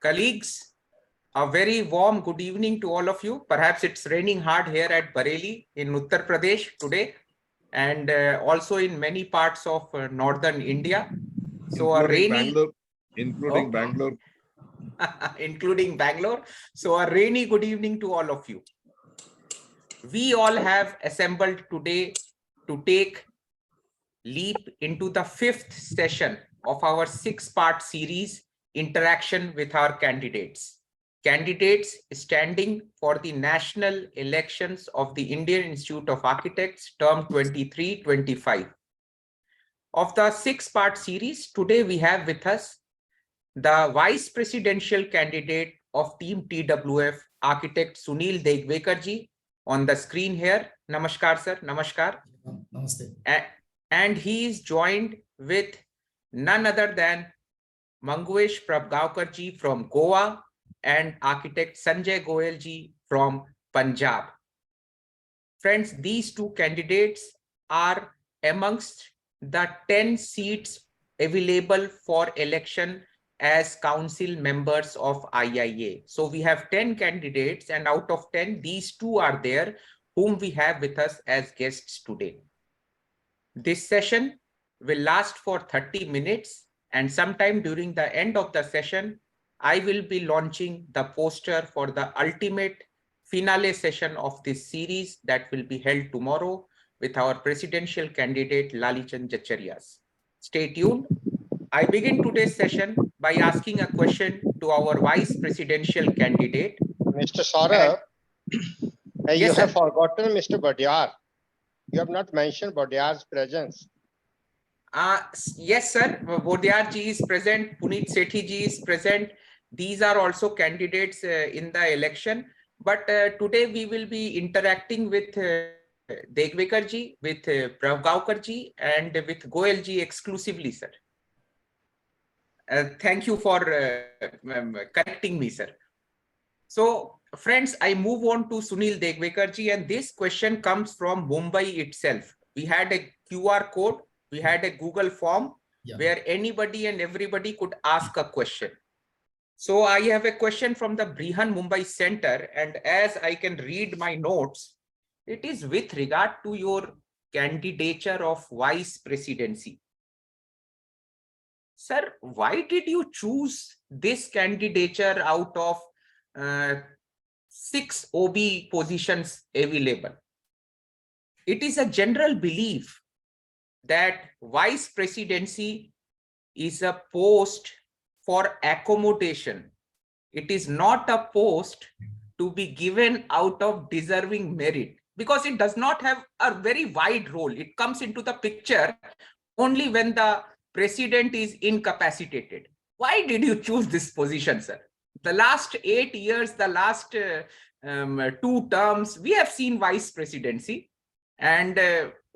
Colleagues, a very warm good evening to all of you. Perhaps it's raining hard here at Bareilly in Uttar Pradesh today, and also in many parts of northern India. So a rainy, including Bangalore. including Bangalore. So a rainy good evening to all of you. We all have assembled today to take leap into the 5th session of our 6-part series, Interaction with Our Candidates. Candidates standing for the national elections of the Indian Institute of Architects, term 23-25. Of the 6-part series, today we have with us the vice presidential candidate of Team TWF, architect Sunil Degwekar ji, on the screen here. Namaskar, sir. Namaskar. Namaste. And he is joined with none other than Manguesh Prabhugaonker ji from Goa and architect Sanjay Goel ji from Punjab. Friends, these two candidates are amongst the 10 seats available for election as council members of IIA. So we have 10 candidates, and out of 10, these two are there whom we have with us as guests today. This session will last for 30 minutes, and sometime during the end of the session, I will be launching the poster for the ultimate finale session of this series that will be held tomorrow with our presidential candidate Lalichand Jacharias. Stay tuned. I begin today's session by asking a question to our vice presidential candidate. Mr. Saurabh, Yes, you sir. have forgotten Mr. Badiar. You have not mentioned Badiar's presence. Yes, sir. Bodiar ji is present. Puneet Sethi ji is present. These are also candidates in the election. But today we will be interacting with Degwekar ji, with Prabhugaonker ji, and with Goel ji exclusively, sir. Thank you for correcting me, sir. So, friends, I move on to Sunil Degwekar ji, and this question comes from Mumbai itself. We had a QR code, we had a Google form where anybody and everybody could ask a question. So I have a question from the Brihan Mumbai Center, and as I can read my notes, it is with regard to your candidature of vice presidency. Sir, why did you choose this candidature out of 6 OB positions available? It is a general belief that vice presidency is a post for accommodation. It is not a post to be given out of deserving merit, because it does not have a very wide role. It comes into the picture only when the president is incapacitated. Why did you choose this position, sir? The last 8 years, the last 2 terms, we have seen vice presidency, and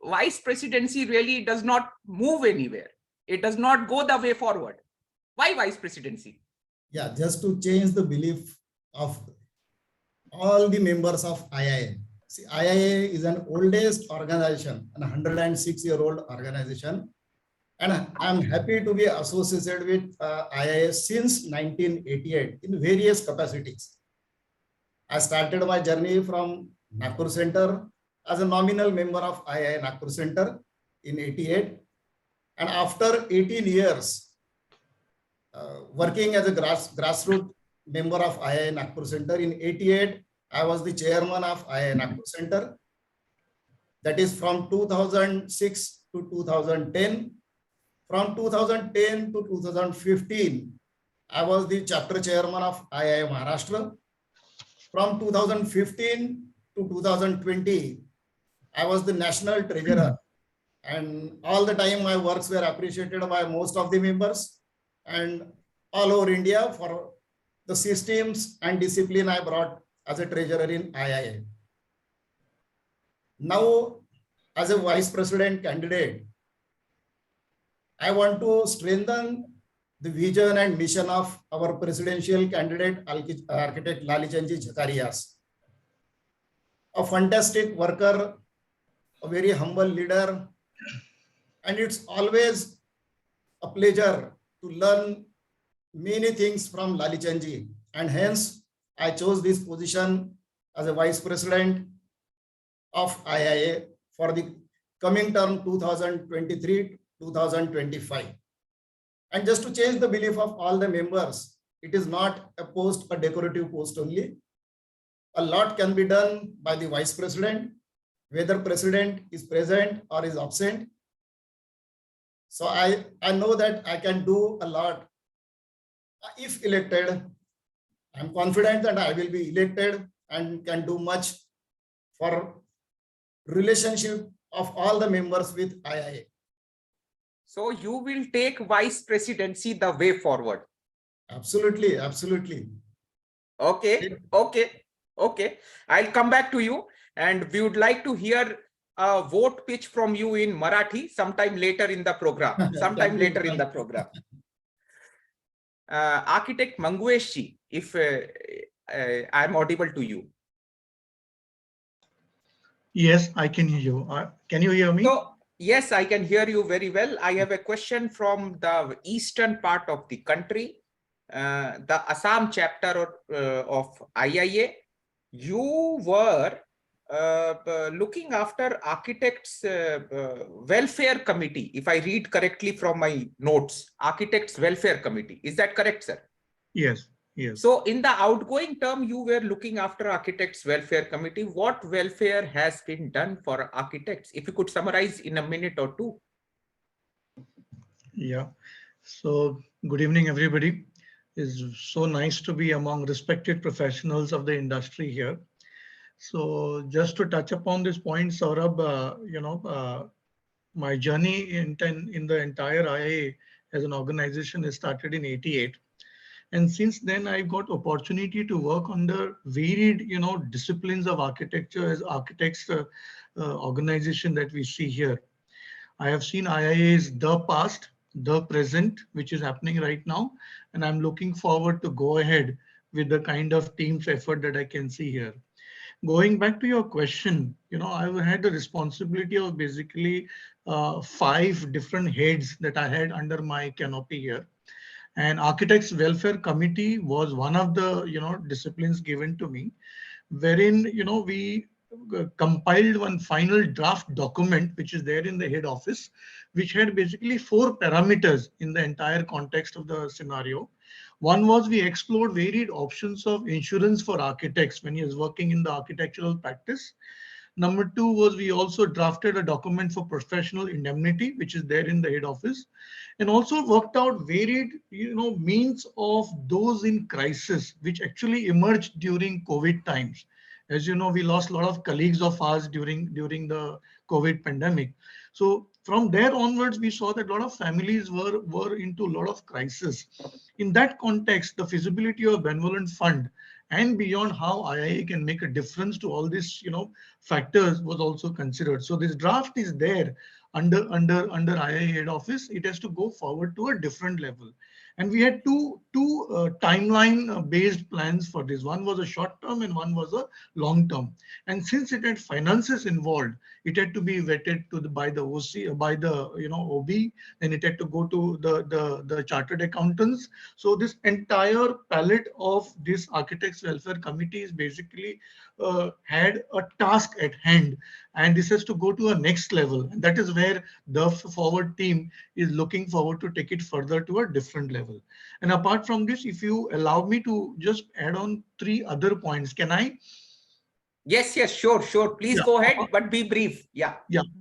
vice presidency really does not move anywhere. It does not go the way forward. Why vice presidency? Yeah, just to change the belief of all the members of IIA. See, IIA is an oldest organization, an 106-year-old organization. And I'm happy to be associated with IIA since 1988 in various capacities. I started my journey from Nagpur Center as a nominal member of IIA Nagpur Center in 88. And after 18 years, working as a grassroots member of IIA Nagpur Center, in 88, I was the chairman of IIA Nagpur Center. That is from 2006 to 2010. From 2010 to 2015, I was the chapter chairman of IIA Maharashtra. From 2015 to 2020, I was the national treasurer. And all the time my works were appreciated by most of the members and all over India for the systems and discipline I brought as a treasurer in IIA. Now, as a vice president candidate, I want to strengthen the vision and mission of our presidential candidate, architect Lalichand Jacharias. A fantastic worker, a very humble leader, and it's always a pleasure to learn many things from Lalichandji, and hence I chose this position as a vice president of IIA for the coming term 2023-2025. And just to change the belief of all the members, it is not a post, a decorative post only. A lot can be done by the vice president, whether president is present or is absent. So I know that I can do a lot. If elected, I'm confident that I will be elected and can do much for relationship of all the members with IIA. So you will take vice presidency the way forward. Absolutely, absolutely. Okay. I'll come back to you, and we would like to hear a vote pitch from you in Marathi sometime later in the program. Architect Manguesh ji, if I'm audible to you. Yes, I can hear you. Can you hear me? So, yes, I can hear you very well. I have a question from the eastern part of the country, the Assam chapter of IIA. You were looking after architects welfare committee, if I read correctly from my notes, architects welfare committee. Is that correct, sir? Yes, yes. So in the outgoing term, you were looking after architects welfare committee. What welfare has been done for architects? If you could summarize in a minute or two. Yeah. So good evening, everybody. It's so nice to be among respected professionals of the industry here. So just to touch upon this point, Saurabh, my journey in the entire IIA as an organization is started in '88. And since then, I got opportunity to work under varied, disciplines of architecture as architects organization that we see here. I have seen IIA's the past, the present, which is happening right now, and I'm looking forward to go ahead with the kind of team's effort that I can see here. Going back to your question, I've had the responsibility of basically 5 different heads that I had under my canopy here. And Architects Welfare Committee was one of the, disciplines given to me, wherein, we compiled one final draft document, which is there in the head office, which had basically 4 parameters in the entire context of the scenario. One was we explored varied options of insurance for architects when he is working in the architectural practice. Number 2 was we also drafted a document for professional indemnity, which is there in the head office, and also worked out varied, means of those in crisis, which actually emerged during COVID times. As you know, we lost a lot of colleagues of ours during the COVID pandemic. So from there onwards, we saw that a lot of families were into a lot of crisis. In that context, the feasibility of benevolent fund and beyond how IIA can make a difference to all these, factors was also considered. So this draft is there under IIA head office. It has to go forward to a different level. And we had two timeline based plans for this. One was a short term and one was a long term. And since it had finances involved, it had to be vetted by the OC, by the OB, then it had to go to the chartered accountants. So this entire palette of this Architects Welfare Committee is basically had a task at hand, and this has to go to a next level. And that is where the forward team is looking forward to take it further to a different level. And apart from this, if you allow me to just add on 3 other points, can I? Yes, sure. Please go ahead, but be brief. Yeah.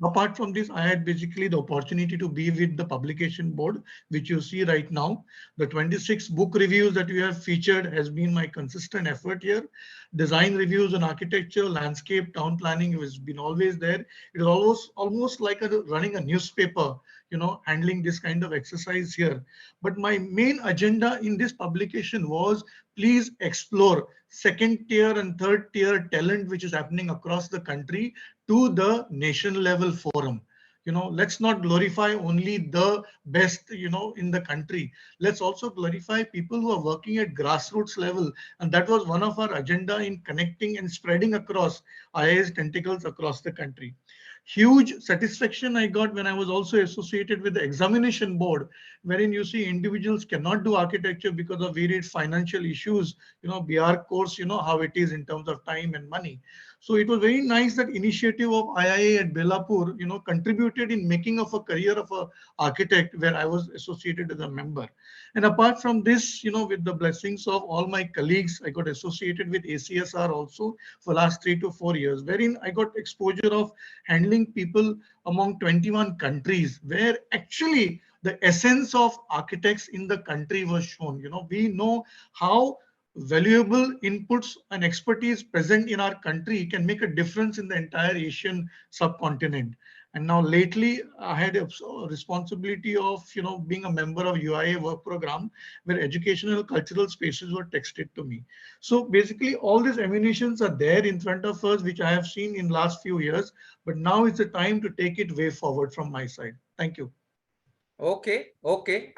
Apart from this, I had basically the opportunity to be with the publication board, which you see right now. The 26 book reviews that you have featured has been my consistent effort here. Design reviews on architecture, landscape, town planning has been always there. It is almost like running a newspaper, handling this kind of exercise here. But my main agenda in this publication was please explore second tier and third tier talent which is happening across the country to the nation level forum. Let's not glorify only the best, in the country. Let's also glorify people who are working at grassroots level. And that was one of our agenda in connecting and spreading across IIA's tentacles across the country. Huge satisfaction I got when I was also associated with the examination board, wherein you see individuals cannot do architecture because of varied financial issues, BR course, how it is in terms of time and money. So it was very nice that initiative of IIA at Belapur, contributed in making of a career of a architect where I was associated as a member. And apart from this, with the blessings of all my colleagues, I got associated with ACSR also for last 3 to 4 years, wherein I got exposure of handling people among 21 countries, where actually the essence of architects in the country was shown. We know how valuable inputs and expertise present in our country can make a difference in the entire Asian subcontinent. And now lately, I had a responsibility of, being a member of UIA work program where educational cultural spaces were texted to me. So basically, all these ammunitions are there in front of us, which I have seen in last few years. But now is the time to take it way forward from my side. Thank you. Okay.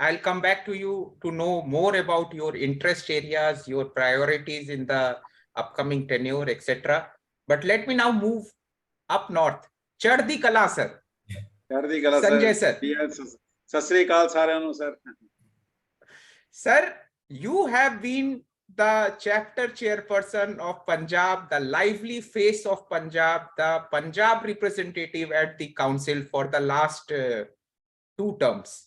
I'll come back to you to know more about your interest areas, your priorities in the upcoming tenure, etc. But let me now move up north. Chardi Kala, sir. Chardi Kala, Sanjay, sir. sir. Yes, Sat Sri Akal ਸਾਰਿਆਂ ਨੂੰ, sir. Sir, you have been the chapter chairperson of Punjab, the lively face of Punjab, the Punjab representative at the council for the last 2 terms,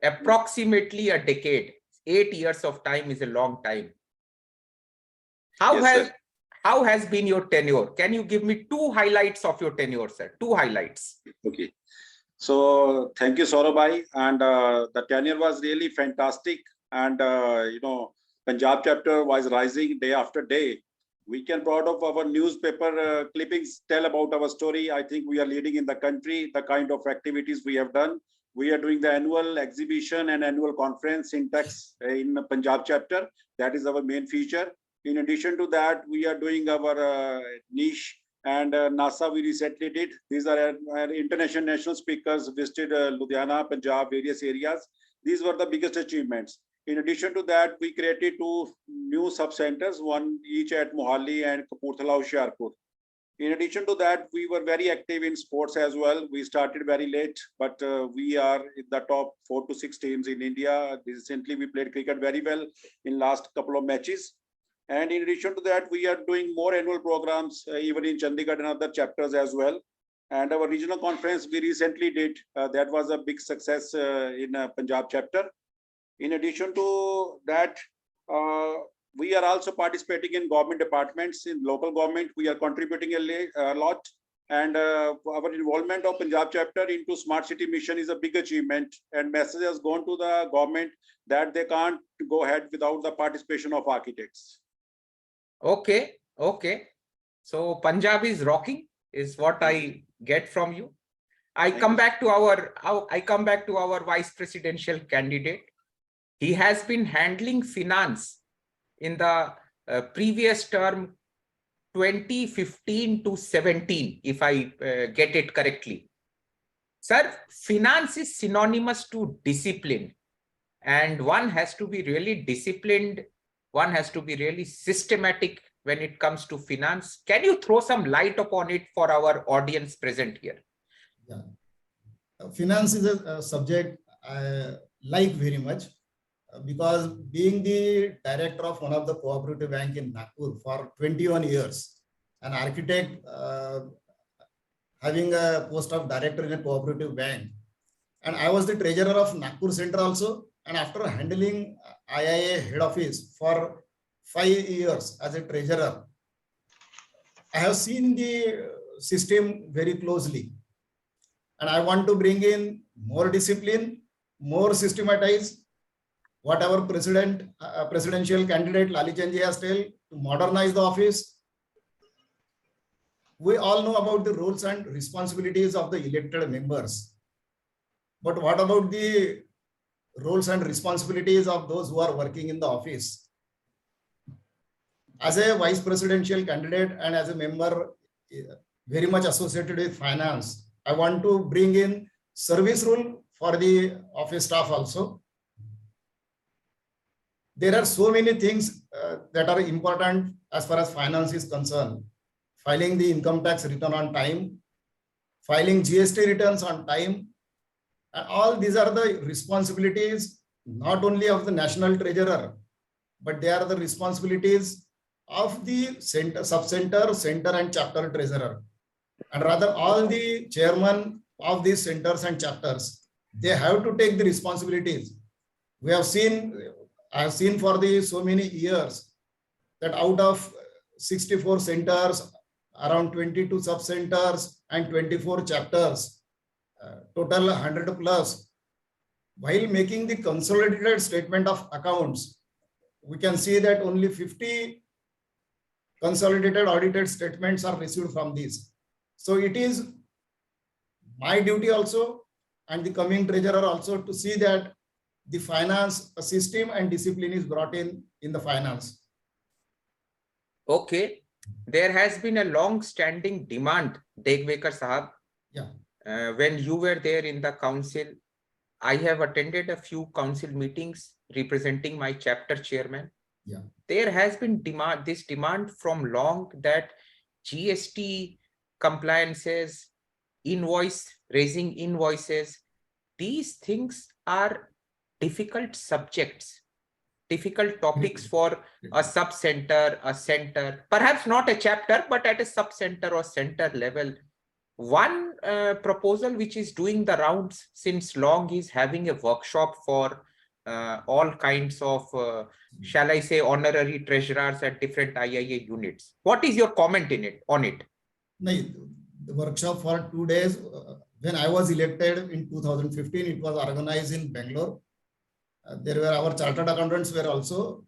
approximately a decade. 8 years of time is a long time. How has been your tenure? Can you give me 2 highlights of your tenure, sir? 2 highlights. Okay. So thank you, Saurabh. And the tenure was really fantastic. And, Punjab chapter was rising day after day. We can proud of our newspaper clippings tell about our story. I think we are leading in the country, the kind of activities we have done. We are doing the annual exhibition and annual conference in Tex in Punjab chapter. That is our main feature. In addition to that, we are doing our niche and NASA we recently did. These are international national speakers visited Ludhiana, Punjab, various areas. These were the biggest achievements. In addition to that, we created 2 new sub-centers, one each at Mohali and Kapurthala, Hoshiarpur. In addition to that, we were very active in sports as well. We started very late, but we are in the top 4 to 6 teams in India. Recently, we played cricket very well in last couple of matches. And in addition to that, we are doing more annual programs, even in Chandigarh and other chapters as well. And our regional conference we recently did, that was a big success in Punjab chapter. In addition to that, we are also participating in government departments, in local government. We are contributing a lot. And our involvement of Punjab chapter into Smart City Mission is a big achievement. And message has gone to the government that they can't go ahead without the participation of architects. Okay. So Punjab is rocking, is what I get from you. I come back to our vice presidential candidate. He has been handling finance in the previous term 2015 to 17, if I get it correctly. Sir, finance is synonymous to discipline, and one has to be really disciplined. One has to be really systematic when it comes to finance. Can you throw some light upon it for our audience present here? Yeah. Finance is a subject I like very much because being the director of one of the cooperative bank in Nagpur for 21 years, an architect having a post of director in a cooperative bank, and I was the treasurer of Nagpur Center also. And after handling IIA head office for 5 years as a treasurer, I have seen the system very closely. And I want to bring in more discipline, more systematized, whatever presidential candidate Lalichandji has told, to modernize the office. We all know about the roles and responsibilities of the elected members. But what about the roles and responsibilities of those who are working in the office? As a vice presidential candidate and as a member very much associated with finance, I want to bring in service rule for the office staff also. There are so many things that are important as far as finance is concerned. Filing the income tax return on time, filing GST returns on time, and all these are the responsibilities not only of the national treasurer, but they are the responsibilities of the center, sub-center, center and chapter treasurer. And rather all the chairman of these centers and chapters, they have to take the responsibilities. We have seen, I have seen for the so many years that out of 64 centers, around 22 sub-centers and 24 chapters, total 100 plus. While making the consolidated statement of accounts, we can see that only 50 consolidated audited statements are received from these. So it is my duty also and the coming treasurer also to see that the finance system and discipline is brought in the finance. Okay, there has been a long-standing demand, Degwekar Sahab. Yeah. When you were there in the council, I have attended a few council meetings representing my chapter chairman. Yeah. There has been this demand from long that GST compliances, raising invoices, these things are difficult subjects, difficult topics for a sub-center, a center, perhaps not a chapter, but at a sub-center or center level. One proposal which is doing the rounds since long is having a workshop for all kinds of, shall I say, honorary treasurers at different IIA units. What is your comment on it? The workshop for 2 days, when I was elected in 2015, it was organized in Bangalore. There were our chartered accountants were also.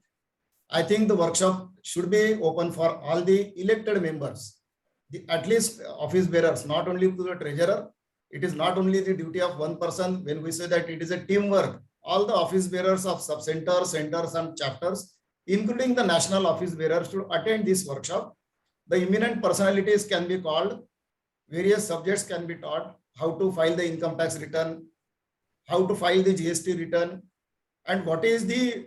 I think the workshop should be open for all the elected members, at least office bearers, not only to the treasurer. It is not only the duty of one person. When we say that it is a teamwork, all the office bearers of sub-centers, centers and chapters, including the national office bearers, should attend this workshop. The eminent personalities can be called, various subjects can be taught, how to file the income tax return, how to file the GST return, and what is the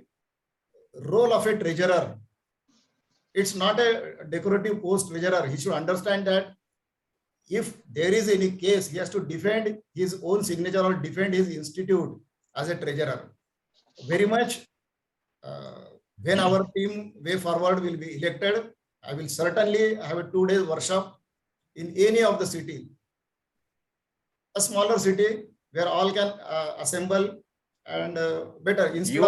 role of a treasurer. It's not a decorative post treasurer. He should understand that if there is any case, he has to defend his own signature or defend his institute as a treasurer. Very much, when our team way forward will be elected, I will certainly have a 2 days workshop in any of the city, a smaller city where all can assemble and better. You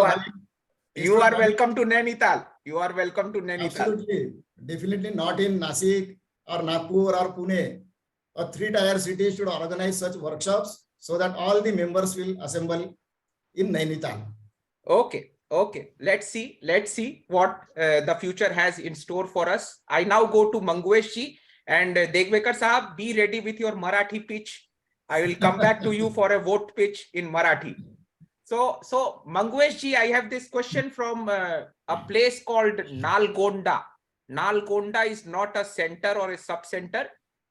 are welcome to Nainital. You are welcome to Nainital. Absolutely, definitely not in Nasik or Nagpur or Pune. A 3-tier city should organize such workshops so that all the members will assemble in Nainital. Okay. Let's see what the future has in store for us. I now go to Manguesh ji and Degwekar Sahab. Be ready with your Marathi pitch. I will come back to you for a vote pitch in Marathi. So Manguesh ji, I have this question from a place called Nalgonda. Nalgonda is not a center or a sub-center,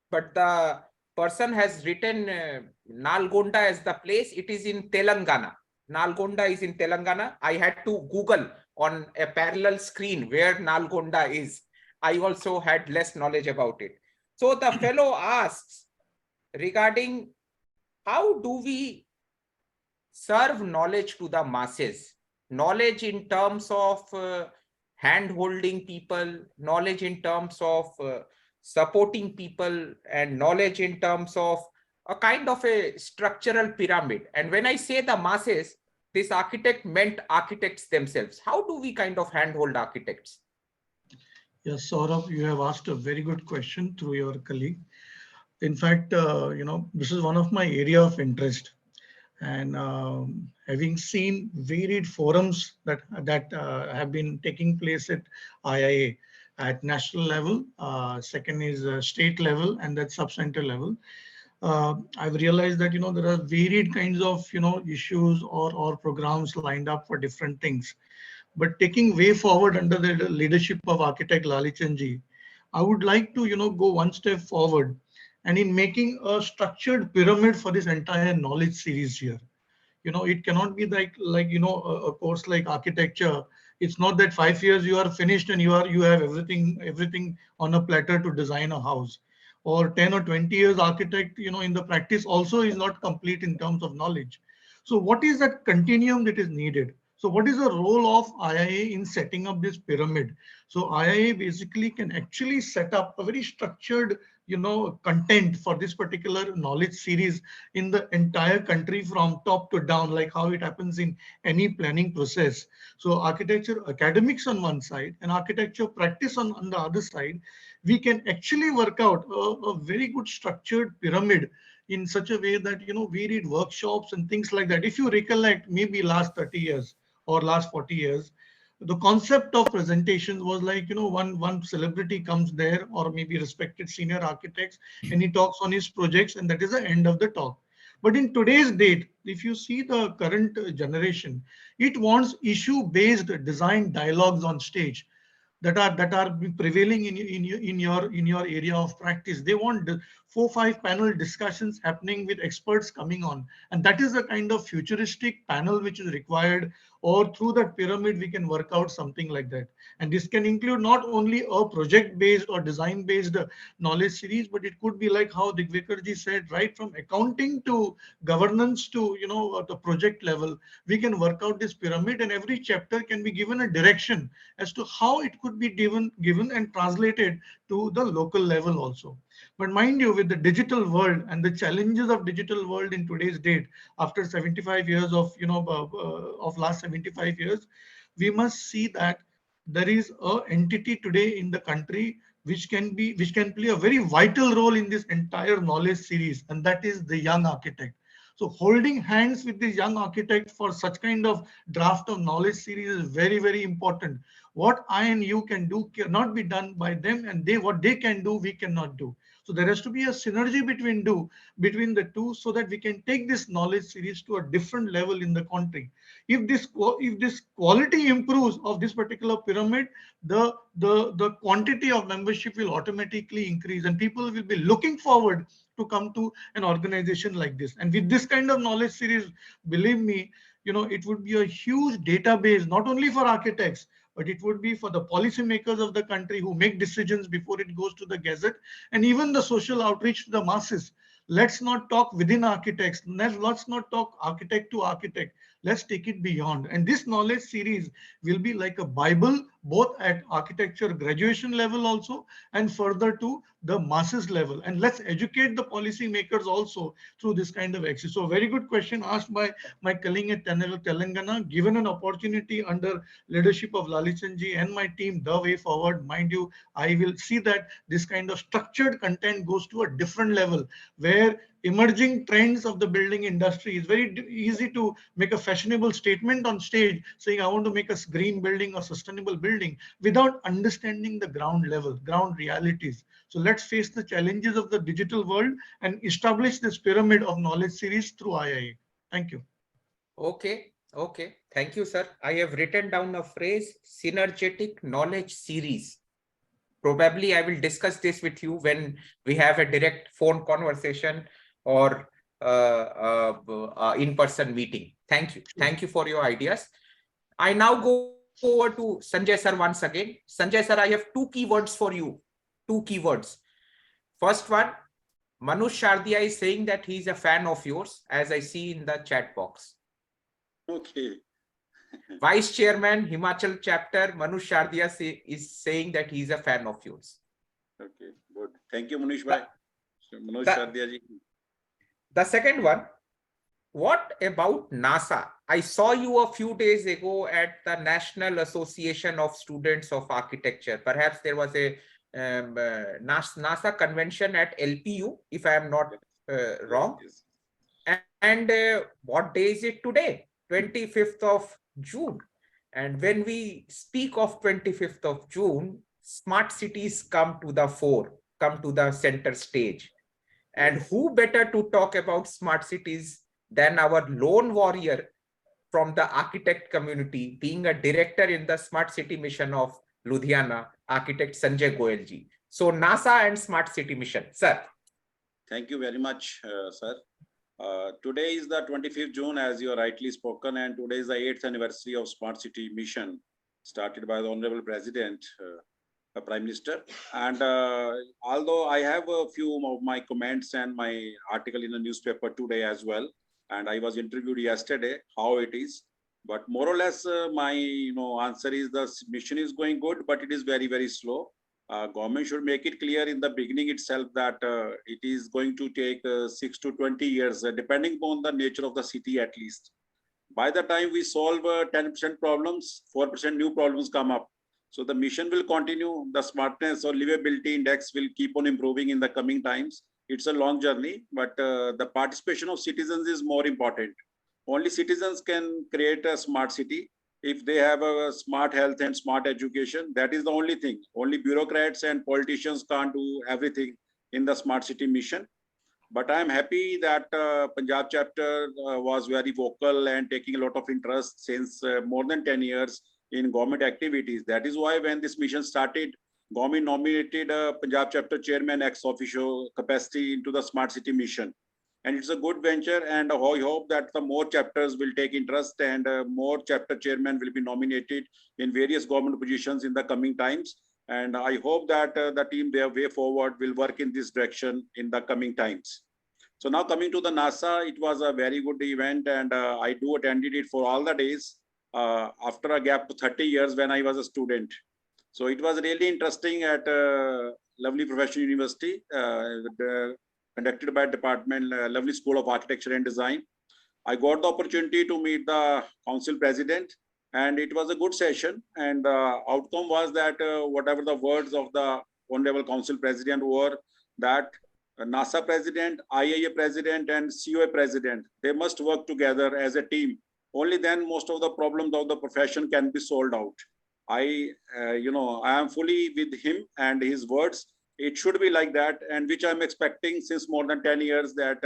but the person has written Nalgonda as the place. It is in Telangana. Nalgonda is in Telangana. I had to Google on a parallel screen where Nalgonda is. I also had less knowledge about it. So the fellow asks regarding how do we serve knowledge to the masses, knowledge in terms of hand-holding people, knowledge in terms of supporting people, and knowledge in terms of a kind of a structural pyramid. And when I say the masses, this architect meant architects themselves. How do we kind of handhold architects? Yes, Saurabh, you have asked a very good question through your colleague. In fact, this is one of my area of interest. And having seen varied forums that have been taking place at IIA at national level, second is state level, and that sub-center level, I've realized that there are varied kinds of issues or programs lined up for different things. But taking way forward under the leadership of architect Lalichandji, I would like to go one step forward, and in making a structured pyramid for this entire knowledge series here. It cannot be like a course like architecture. It's not that 5 years you are finished and you have everything on a platter to design a house, or 10 or 20 years architect in the practice also is not complete in terms of knowledge. So what is that continuum that is needed? So what is the role of IIA in setting up this pyramid? So IIA basically can actually set up a very structured, content for this particular knowledge series in the entire country from top to down, like how it happens in any planning process. So architecture academics on one side and architecture practice on the other side, we can actually work out a very good structured pyramid in such a way that, we read workshops and things like that. If you recollect, maybe last 30 years or last 40 years, the concept of presentations was like, one celebrity comes there, or maybe respected senior architects, and he talks on his projects, and that is the end of the talk. But in today's date, if you see the current generation, it wants issue-based design dialogues on stage that are prevailing in your area of practice. They want 4-5 panel discussions happening with experts coming on, and that is the kind of futuristic panel which is required. Or through that pyramid we can work out something like that, and this can include not only a project based or design based knowledge series, but it could be like how Digwekar ji said, right from accounting to governance to the project level, we can work out this pyramid, and every chapter can be given a direction as to how it could be given and translated to the local level also. But mind you, with the digital world and the challenges of digital world in today's date, after 75 years of last 75 years, we must see that there is a entity today in the country which can play a very vital role in this entire knowledge series, and that is the young architect. So holding hands with this young architect for such kind of draft of knowledge series is very, very important. What I and you can do cannot be done by them, and what they can do, we cannot do. So there has to be a synergy between the two, so that we can take this knowledge series to a different level in the country. If this quality improves of this particular pyramid, the quantity of membership will automatically increase, and people will be looking forward to come to an organization like this. And with this kind of knowledge series, believe me, it would be a huge database, not only for architects, but it would be for the policymakers of the country who make decisions before it goes to the gazette, and even the social outreach to the masses. Let's not talk within architects. Let's not talk architect to architect. Let's take it beyond. And this knowledge series will be like a Bible, both at architecture graduation level also, and further to the masses level. And let's educate the policy makers also through this kind of access. So very good question asked by my colleague at Telangana. Given an opportunity under leadership of Lalichandji and my team, the way forward, mind you, I will see that this kind of structured content goes to a different level, where emerging trends of the building industry is very easy to make a fashionable statement on stage saying I want to make a green building or sustainable building without understanding the ground level, ground realities. So let's face the challenges of the digital world and establish this pyramid of knowledge series through IIA. Thank you. Okay. Thank you, sir. I have written down a phrase, synergetic knowledge series. Probably I will discuss this with you when we have a direct phone conversation or in-person meeting. Thank you. Thank you for your ideas. I now go over to Sanjay sir once again. Sanjay sir, I have two keywords for you. Two keywords. First one, Manush Shardia is saying that he is a fan of yours, as I see in the chat box. Okay. Vice Chairman, Himachal Chapter, Manush Shardia is saying that he is a fan of yours. Okay, good. Thank you, Manish bhai. Manoj Shardia ji. The second one, what about NASA? I saw you a few days ago at the National Association of Students of Architecture. Perhaps there was a NASA convention at LPU, if I am not wrong. Yes. And what day is it today? 25th of June. And when we speak of 25th of June, smart cities come to the fore, come to the center stage. And who better to talk about smart cities than our lone warrior from the architect community, being a director in the Smart City Mission of Ludhiana, architect Sanjay Goel ji. So NASA and Smart City Mission, sir. Thank you very much, sir. Today is the 25th June, as you are rightly spoken, and today is the 8th anniversary of Smart City Mission, started by the Honorable President, Prime Minister. And although I have a few of my comments and my article in the newspaper today as well, and I was interviewed yesterday, how it is. But more or less, my answer is the mission is going good, but it is very, very slow. Government should make it clear in the beginning itself that it is going to take 6 to 20 years, depending upon the nature of the city at least. By the time we solve 10% problems, 4% new problems come up. So the mission will continue. The smartness or livability index will keep on improving in the coming times. It's a long journey, but the participation of citizens is more important. Only citizens can create a smart city. If they have a smart health and smart education, that is the only thing. Only bureaucrats and politicians can't do everything in the smart city mission. But I am happy that Punjab chapter was very vocal and taking a lot of interest since more than 10 years in government activities. That is why when this mission started, government nominated Punjab chapter chairman ex officio capacity into the smart city mission. And it's a good venture, and I hope that the more chapters will take interest and more chapter chairmen will be nominated in various government positions in the coming times. And I hope that the team, their way forward, will work in this direction in the coming times. So now coming to the NASA, it was a very good event, and I attended it for all the days after a gap of 30 years when I was a student. So it was really interesting at lovely professional university, conducted by department, lovely School of Architecture and Design. I got the opportunity to meet the council president, and it was a good session. And the outcome was that whatever the words of the honorable council president were, that NASA president, IIA president, and COA president, they must work together as a team. Only then most of the problems of the profession can be solved out. I am fully with him and his words. It should be like that, and which I'm expecting since more than 10 years, that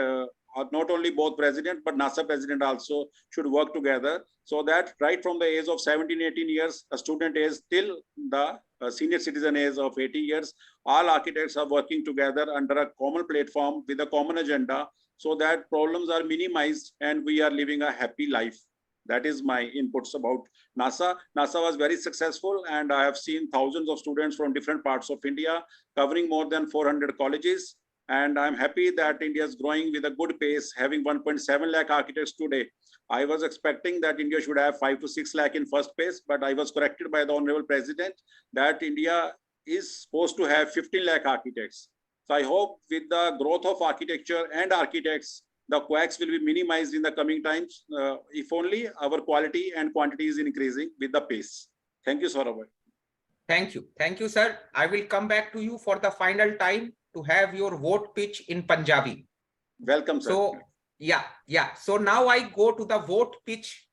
not only both president, but NASA president also should work together, so that right from the age of 17, 18 years, a student age, till the senior citizen age of 80 years, all architects are working together under a common platform with a common agenda, so that problems are minimized and we are living a happy life. That is my inputs about NASA. NASA was very successful, and I have seen thousands of students from different parts of India covering more than 400 colleges. And I'm happy that India is growing with a good pace, having 1.7 lakh architects today. I was expecting that India should have 5 to 6 lakh in first place, but I was corrected by the Honorable President that India is supposed to have 15 lakh architects. So I hope with the growth of architecture and architects, the quacks will be minimized in the coming times, if only our quality and quantity is increasing with the pace. Thank you, Saurabh. Thank you. Thank you, sir. I will come back to you for the final time to have your vote pitch in Punjabi. Welcome, sir. So, yeah. So now I go to the vote pitch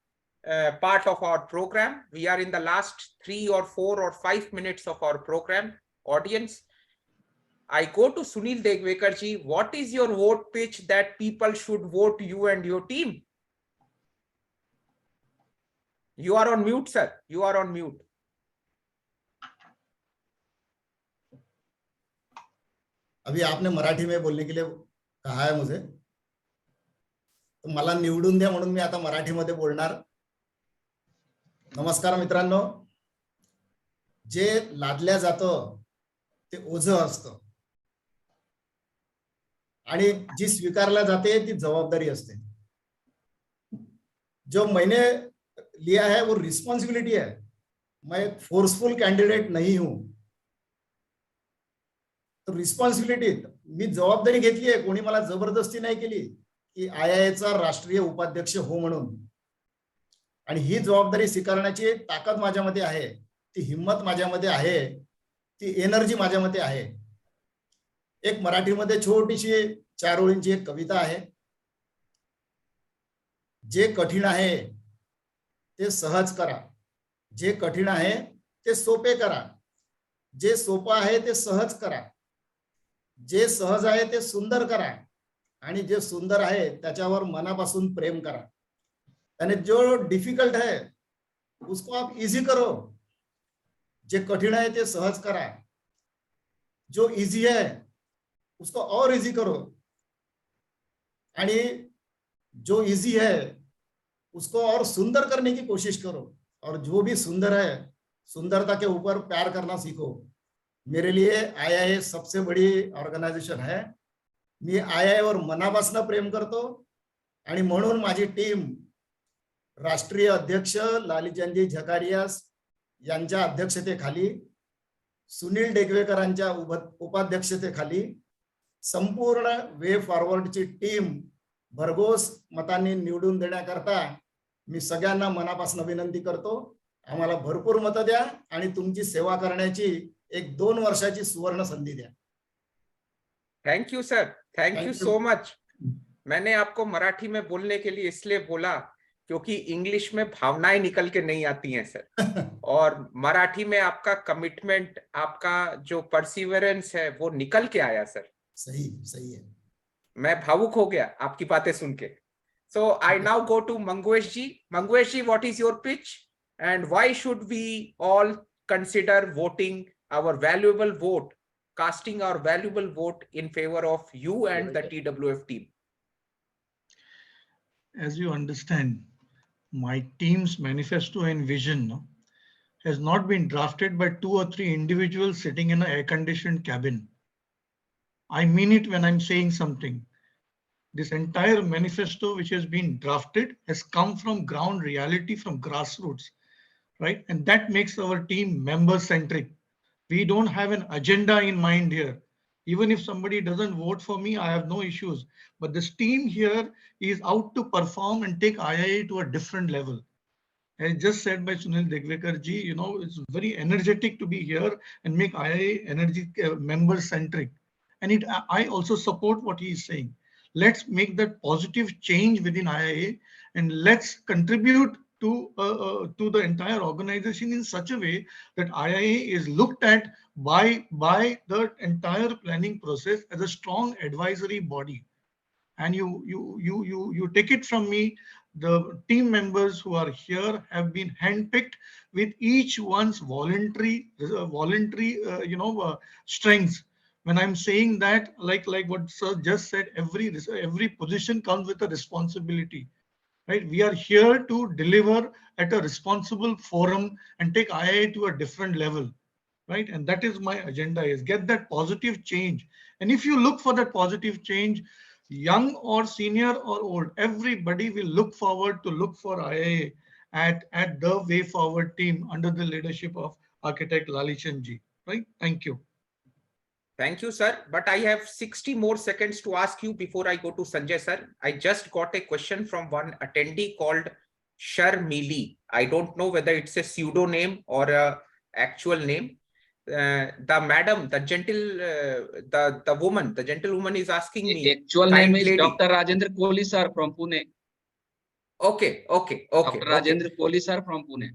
part of our program. We are in the last 3 or 4 or 5 minutes of our program. Audience, I go to Sunil Degwekar ji. What is your vote pitch that people should vote you and your team? You are on mute, sir. You are on mute. अभी आपने मराठी में बोलने के लिए कहा है मुझे, तो मला निवडून द्या म्हणून मी आता मराठीमध्ये बोलणार. नमस्कार मित्रांनो. जे लादल्या जातं ते ओझं असतं, आणि जी स्वीकारल्या जाते ती जबाबदारी असते. जो मैंने लिया है वो रिस्पॉन्सिबिलिटी है. मैं फोर्सफुल कैंडिडेट नहीं हूं. तो रिस्पॉन्सिबिलिटी, मी जबाबदारी घेतली आहे. कोणी मला जबरदस्ती नाही केली की IIA राष्ट्रीय उपाध्यक्ष हो म्हणून. आणि ही जबाबदारी स्वीकारण्याची ताकद माझ्यामध्ये आहे, ती हिम्मत माझ्यामध्ये आहे, ती एनर्जी माझ्यामध्ये आहे. एक मराठीमध्ये छोटीशी 4 ओळींची एक कविता आहे. जे कठीण आहे ते सहज करा, जे कठीण आहे ते सोपे करा, जे सोपं आहे ते सहज करा, जे सहज आहे ते सुंदर करा, आणि जे सुंदर आहे त्याच्यावर मनापासून प्रेम करा. यानी जो डिफिकल्ट है उसको आप इजी करो, जे कठिन है ते सहज करा, जो इजी है उसको और इजी करो, आणि जो इजी है उसको और सुंदर करने की कोशिश करो, और जो भी सुंदर है सुंदरता के ऊपर प्यार करना सीखो. मेरे लिए IIA सबसे बड़ी ऑर्गनायझेशन है. मी IIA वर मनापासून प्रेम करतो, आणि म्हणून माझी टीम राष्ट्रीय अध्यक्ष लालचंदजी झकारियास यांच्या अध्यक्षतेखाली सुनील डेगवेकरांच्या उपाध्यक्षतेखाली संपूर्ण वे फॉरवर्डची टीम भरघोस मतांनी निवडून देण्याकरता मी सगळ्यांना मनापासून विनंती करतो. आम्हाला भरपूर मतं द्या आणि तुमची सेवा करण्याची एक 2 वर्षाची सुवर्ण संधी द्या. Thank you sir, thank you Thank you. So much. मैंने आपको मराठी में बोलने के लिए इसलिए बोला क्योंकि इंग्लिश में भावनाएं निकल के नहीं आती हैं सर. और मराठी में आपका कमिटमेंट, आपका जो परसिवरेंस है वो निकल के आया सर. सही है. मैं भावुक हो गया आपकी बातें सुन के. So I now go to Manguesh ji. Manguesh ji, what is your pitch and why should we all consider voting our valuable vote, casting our valuable vote in favor of you and the TWF team? As you understand, my team's manifesto and vision has not been drafted by 2 or 3 individuals sitting in an air-conditioned cabin. I mean it when I'm saying something. This entire manifesto which has been drafted has come from ground reality, from grassroots, right? And that makes our team member-centric. We don't have an agenda in mind here. Even if somebody doesn't vote for me, I have no issues. But this team here is out to perform and take IIA to a different level. As just said by Sunil Degwekar ji, it's very energetic to be here and make IIA member-centric. And I also support what he is saying. Let's make that positive change within IIA and let's contribute to the entire organization in such a way that IIA is looked at by the entire planning process as a strong advisory body. And you take it from me, the team members who are here have been handpicked with each one's voluntary strengths. When I'm saying that, like what sir just said, every position comes with a responsibility, right? We are here to deliver at a responsible forum and take IIA to a different level, right? And that is my agenda, is get that positive change. And if you look for that positive change, young or senior or old, everybody will look forward to look for IIA at the Way Forward team under the leadership of architect Lalichan ji, right? Thank you. Thank you, sir. But I have 60 more seconds to ask you before I go to Sanjay, sir. I just got a question from one attendee called Sharmili. I don't know whether it's a pseudo name or a actual name. The madam, the gentlewoman is asking me. Actual name is lady. Dr. Rajendra Kohli sir from Pune. Okay. Dr. Rajendra Kohli sir from Pune.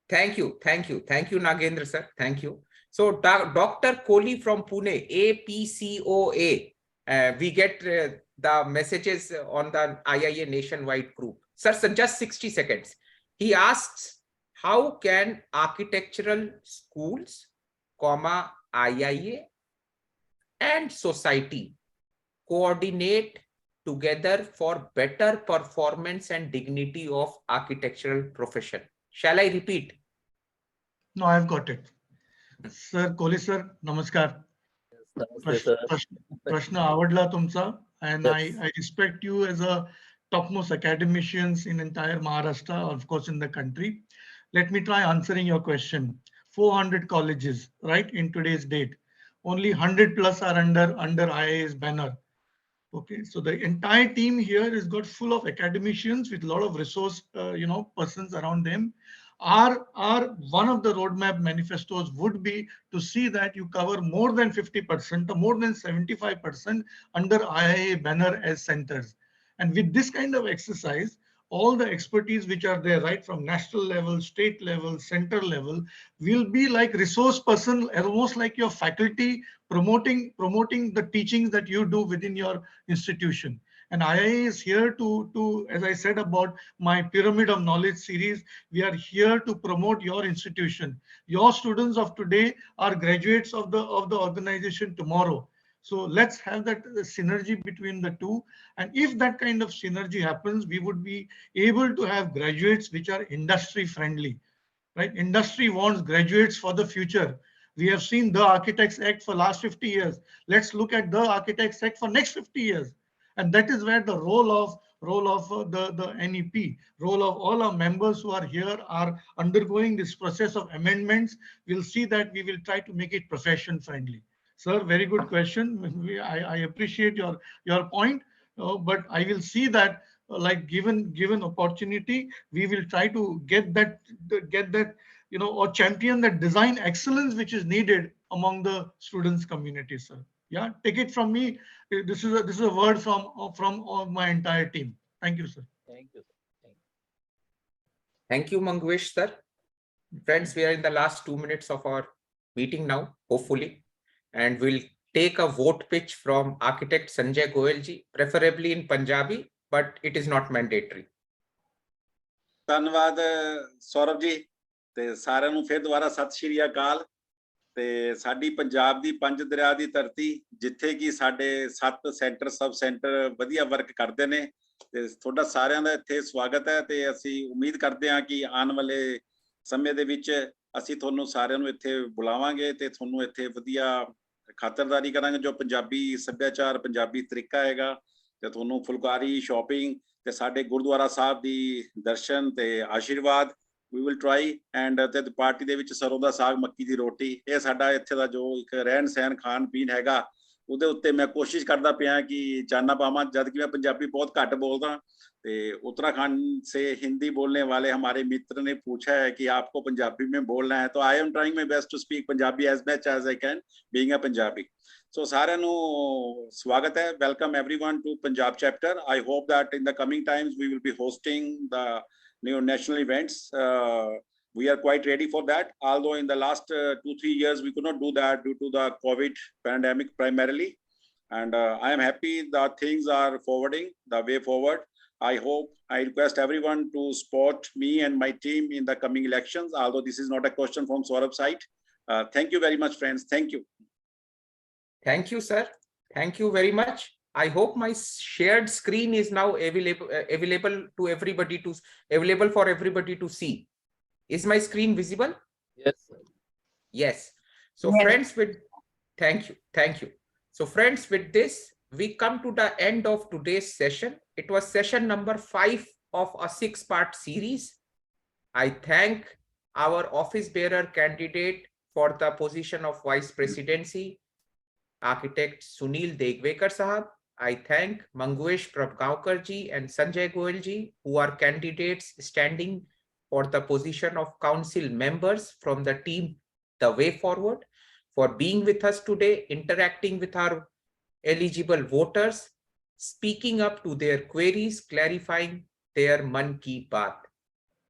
Thank you, Nagendra sir. Thank you. So Dr. Kohli from Pune, APCOA. We get the messages on the IIA nationwide group. Sir, just 60 seconds. He asks, how can architectural schools, IIA and society coordinate together for better performance and dignity of architectural profession? Shall I repeat? No, I've got it. Sir, Kohli sir, namaskar. Prashna आवडला तुमचा, and I respect you as a topmost academicians in entire Maharashtra, of course in the country. Let me try answering your question. 400 colleges, right, in today's date. Only 100 plus are under IIA's banner. Okay, so the entire team here is got full of academicians with a lot of resource, persons around them. Our one of the roadmap manifestos would be to see that you cover more than 50% or more than 75% under IIA banner as centers. And with this kind of exercise, all the expertise which are there, right from national level, state level, center level, will be like resource person, almost like your faculty promoting the teachings that you do within your institution. And IIA is here to, as I said about my Pyramid of Knowledge series, we are here to promote your institution. Your students of today are graduates of the organization tomorrow. So let's have that synergy between the two. And if that kind of synergy happens, we would be able to have graduates which are industry friendly, right? Industry wants graduates for the future. We have seen the Architects Act for last 50 years. Let's look at the Architects Act for next 50 years. And that is where the role of role of the NEP, role of all our members who are here are undergoing this process of amendments. We'll see that we will try to make it profession friendly. Sir, very good question. I appreciate your point, but I will see that like given opportunity, we will try to get that or champion that design excellence which is needed among the students community, sir. Yeah, take it from me. This is a word from my entire team. Thank you, sir. Thank you, sir. Thank you, Manguesh, sir. Friends, we are in the last 2 minutes of our meeting now, hopefully, and we'll take a vote pitch from architect Sanjay Goel ji, preferably in Punjabi, but it is not mandatory. ਧੰਨਵਾਦ ਸੌਰਵ ਜੀ ਤੇ ਸਾਰਿਆਂ ਨੂੰ ਫਿਰ ਦੁਬਾਰਾ ਸਤਿ ਸ਼੍ਰੀ ਅਕਾਲ ਤੇ ਸਾਡੀ ਪੰਜਾਬ ਦੀ ਪੰਜ ਦਰਿਆ ਦੀ ਧਰਤੀ ਜਿੱਥੇ ਕਿ ਸਾਡੇ 7 ਸੈਂਟਰ ਸਬ ਸੈਂਟਰ ਵਧੀਆ ਵਰਕ ਕਰਦੇ ਨੇ ਤੇ ਤੁਹਾਡਾ ਸਾਰਿਆਂ ਦਾ ਇੱਥੇ ਸਵਾਗਤ ਹੈ ਤੇ ਅਸੀਂ ਉਮੀਦ ਕਰਦੇ ਹਾਂ ਕਿ ਆਉਣ ਵਾਲੇ ਸਮੇਂ ਦੇ ਵਿੱਚ ਅਸੀਂ ਤੁਹਾਨੂੰ ਸਾਰਿਆਂ ਨੂੰ ਇੱਥੇ ਬੁਲਾਵਾਂਗੇ ਤੇ ਤੁਹਾਨੂੰ ਇੱਥੇ ਵਧੀਆ ਖਾਤਰਦਾਰੀ ਕਰਾਂਗੇ ਜੋ ਪੰਜਾਬੀ ਸੱਭਿਆਚਾਰ ਪੰਜਾਬੀ ਤਰੀਕਾ ਹੈਗਾ ਤੇ ਤੁਹਾਨੂੰ ਫੁਲਕਾਰੀ ਸ਼ਾਪਿੰਗ ਤੇ ਸਾਡੇ ਗੁਰਦੁਆਰਾ ਸਾਹਿਬ ਦੀ ਦਰਸ਼ਨ ਤੇ ਆਸ਼ੀਰਵਾਦ we will try and ਤੇ ਪਾਰਟੀ ਦੇ ਵਿੱਚ ਸਰੋਂ ਦਾ ਸਾਗ ਮੱਕੀ ਦੀ ਰੋਟੀ ਇਹ ਸਾਡਾ ਇੱਥੇ ਦਾ ਜੋ ਇੱਕ ਰਹਿਣ ਸਹਿਣ ਖਾਣ ਪੀਣ ਹੈਗਾ ਉਹਦੇ ਉੱਤੇ ਮੈਂ ਕੋਸ਼ਿਸ਼ ਕਰਦਾ ਪਿਆ ਕਿ ਚਾਨਣਾ ਪਾਵਾਂ ਜਦ ਕਿ मैं पंजाबी बहुत घट बोलता ਤੇ उत्तराखंड से हिंदी बोलने वाले हमारे मित्र ने पूछा है कि आपको पंजाबी में बोलना है तो I am trying my best to speak Punjabi as much as I can being a Punjabi so ਸਾਰਿਆਂ ਨੂੰ ਸਵਾਗਤ ਹੈ welcome everyone to Punjab chapter I hope that in the coming times we will be hosting the new national events we are quite ready for that although in the last 2-3 years we could not do that due to the COVID pandemic primarily and I am happy that things are forwarding the way forward I hope I request everyone to support me and my team in the coming elections although this is not a question from Saurabh's side thank you very much friends thank you sir, thank you very much. I hope my shared screen is now available for everybody to see. Is my screen visible? Yes, sir. Yes. So friends, thank you. So friends, with this, we come to the end of today's session. It was session number 5 of a 6-part series. I thank our office bearer candidate for the position of Vice Presidency, Architect SUNIL DEGWEKAR Sahab. I thank Manguesh Prabhugaonker ji and Sanjay Goel ji who are candidates standing for the position of council members from the team The Way Forward for being with us today, interacting with our eligible voters, speaking up to their queries, clarifying their Man Ki Baat.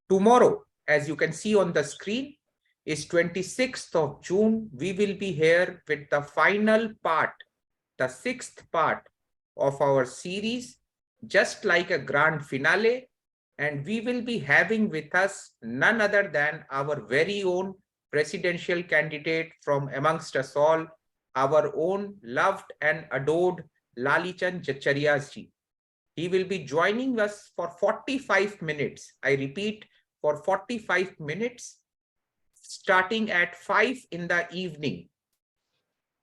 Tomorrow, as you can see on the screen, is 26th of June. We will be here with the final part, the 6th part of our series, just like a grand finale, and we will be having with us none other than our very own presidential candidate from amongst us all, our own loved and adored Lalichand Jachariyas ji. He will be joining us for 45 minutes. I repeat, for 45 minutes, starting at 5 in the evening.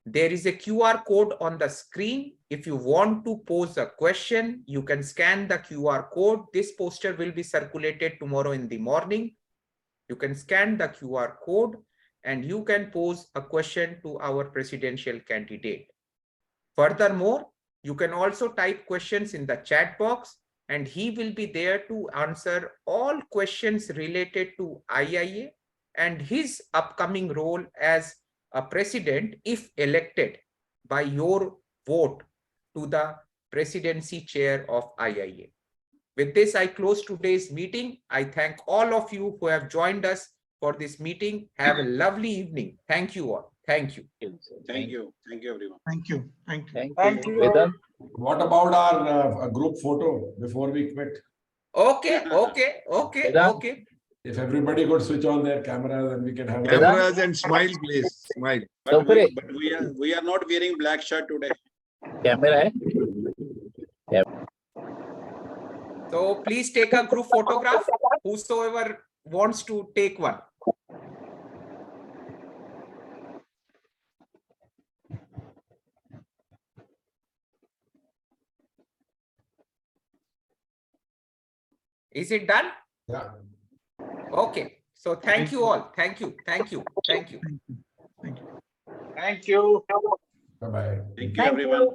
There is a QR code on the screen. If you want to pose a question, you can scan the QR code. This poster will be circulated tomorrow in the morning. You can scan the QR code and you can pose a question to our presidential candidate. Furthermore, you can also type questions in the chat box and he will be there to answer all questions related to IIA and his upcoming role as a president if elected by your vote to the presidency chair of IIA. With this, I close today's meeting. I thank all of you who have joined us for this meeting. Have a lovely evening. Thank you all. Thank you. thank you everyone Thank you. Thank you. Vedant. What about our group photo before we quit? Okay. If everybody could switch on their cameras and we can have Cameras and smile, please. Smile. but we are not wearing black shirt today Camera hai? So please take a group photograph. Whosoever wants to take one. Is it done? Yeah. Okay. So thank you all. Thank you. Thank you. Thank you. Thank you. Thank you. Thank you. Bye-bye. Thank you, everyone.